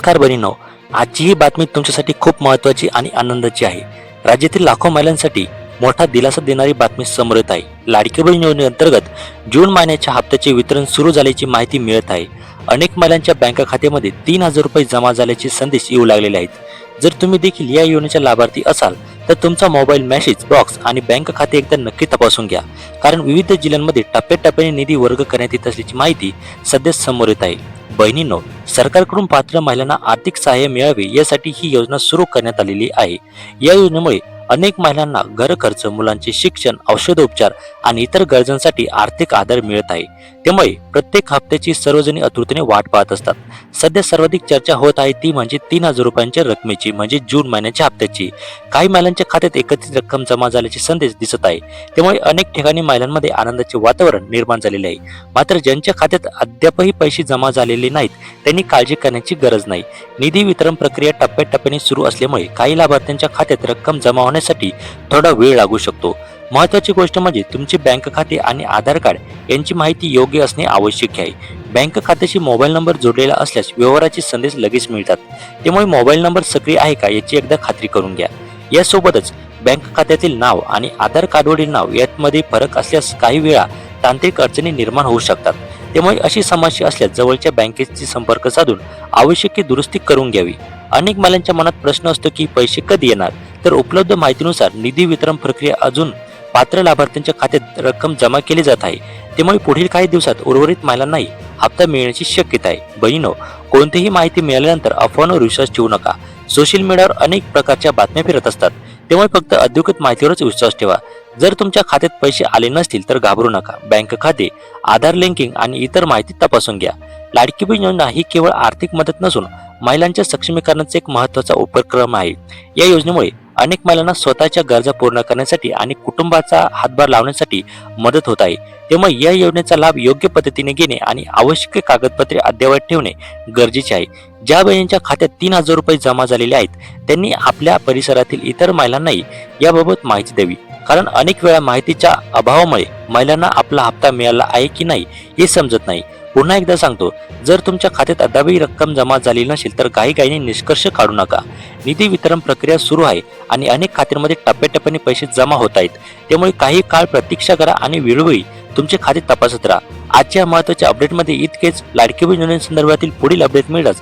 नमस्कार बहिणींनो, आजची ही बातमी तुमच्यासाठी खूप महत्त्वाची आणि आनंदाची आहे. राज्यातील लाखो महिलांसाठी मोठा दिलासा देणारी बातमी समोर येत आहे. लाडकी बहीण योजनेअंतर्गत जून महिन्याच्या हप्त्याचे वितरण सुरू झाल्याची माहिती मिळत आहे. अनेक महिलांच्या बँक खात्यामध्ये 3,000 रुपये जमा झाल्याचे संदेश येऊ लागलेले आहेत. जर तुम्ही देखील या योजनेच्या लाभार्थी असाल तर तुमचा मोबाईल मेसेज बॉक्स आणि बँक खाते एकदा नक्की तपासून घ्या, कारण विविध जिल्ह्यांमध्ये टप्प्याटप्प्याने निधी वर्ग करण्यात येत असल्याची माहिती सध्या समोर येत आहे. बहिणींनो, सरकारकडून पात्र महिलांना आर्थिक सहाय्य मिळावे यासाठी ही योजना सुरू करण्यात आलेली आहे. या योजनेमुळे अनेक महिलांना घर खर्च, मुलांचे शिक्षण, औषधोपचार आणि इतर गरजांसाठी आर्थिक आधार मिळत आहे. त्यामुळे प्रत्येक हप्त्याची सर्वजणी आतुरतेने वाट पाहत असतात. सध्या सर्वाधिक चर्चा होत आहे ती म्हणजे 3,000 रुपयांच्या रकमेची, म्हणजे जून महिन्याच्या हप्त्याची. काही महिलांच्या खात्यात एकत्रित रक्कम जमा झाल्याचे संदेश दिसत आहे. त्यामुळे अनेक ठिकाणी महिलांमध्ये आनंदाचे वातावरण निर्माण झालेले आहे. मात्र ज्यांच्या खात्यात अद्यापही पैसे जमा झालेले नाहीत त्यांनी काळजी करण्याची गरज नाही. निधी वितरण प्रक्रिया टप्प्याटप्प्याने सुरू असल्यामुळे काही लाभार्थ्यांच्या खात्यात रक्कम जमा होण्यासाठी थोडा वेळ लागू शकतो. महत्त्वाची गोष्ट म्हणजे तुमचे बँक खाते आणि आधार कार्ड यांची माहिती योग्य असणे आवश्यक आहे. बँक खात्याशी मोबाईल नंबर जोडलेला असल्यास व्यवहाराचे संदेश लगेच मिळतात. त्यामुळे मोबाईल नंबर सक्रिय आहे का याची एकदा खात्री करून घ्या. यासोबतच बँक खात्यातील नाव आणि आधार कार्डवरील नाव यामध्ये फरक असल्यास काही वेळा तांत्रिक अडचणी निर्माण होऊ शकतात. त्यामुळे अशी समस्या असल्यास जवळच्या बँकेशी संपर्क साधून आवश्यक ती दुरुस्ती करून घ्यावी. अनेक महिलांच्या मनात प्रश्न असतो की पैसे कधी येणार, तर उपलब्ध माहितीनुसार निधी वितरण प्रक्रिया अजून पात्र लाभार्थ्यांच्या खात्यात रक्कम जमा केली जात आहे. त्यामुळे पुढील काही दिवसात उर्वरित महिलांनाही हप्ता मिळण्याची शक्यता आहे. बहिणो, कोणतीही माहिती मिळाल्यानंतर अफवांवर विश्वास ठेवू नका. सोशल मीडियावर अनेक प्रकारच्या बातम्या फिरत असतात, त्यामुळे फक्त अधिकृत माहितीवरच विश्वास ठेवा. जर तुमच्या खात्यात पैसे आले नसतील तर घाबरू नका. बँक खाते, आधार लिंकिंग आणि इतर माहिती तपासून घ्या. लाडकी बहीण योजना ही केवळ आर्थिक मदत नसून महिलांच्या सक्षमीकरणाचा एक महत्त्वाचा उपक्रम आहे. या योजनेमुळे अनेक महिलांना स्वतःच्या गरजा पूर्ण करण्यासाठी आणि कुटुंबाचा हातभार लावण्यासाठी मदत होत आहे. त्यामुळे या योजनेचा लाभ योग्य पद्धतीने घेणे आणि आवश्यक कागदपत्रे अद्ययावत ठेवणे गरजेचे आहे. ज्या बहिणींच्या खात्यात 3,000 रुपये जमा झालेले आहेत त्यांनी आपल्या परिसरातील इतर महिलांनाही याबाबत माहिती द्यावी, कारण अनेक वेळा माहितीच्या अभावामुळे महिलांना आपला हप्ता मिळाला आहे की नाही हे समजत नाही. पुन्हा एकदा सांगतो, जर तुमच्या खात्यात अद्यापही रक्कम जमा झाली नसेल तर घाईघाईने निष्कर्ष काढू नका. निधी वितरण प्रक्रिया सुरू आहे आणि अनेक खात्यांमध्ये टप्प्याटप्प्याने पैसे जमा होत आहेत. त्यामुळे काही काळ प्रतीक्षा करा आणि वेळोवेळी तुमचे खाते तपासत राहा. आजच्या महत्त्वाच्या अपडेटमध्ये इतकेच. लाडकी बहीण योजनेसंदर्भातील पुढील अपडेट मिळताच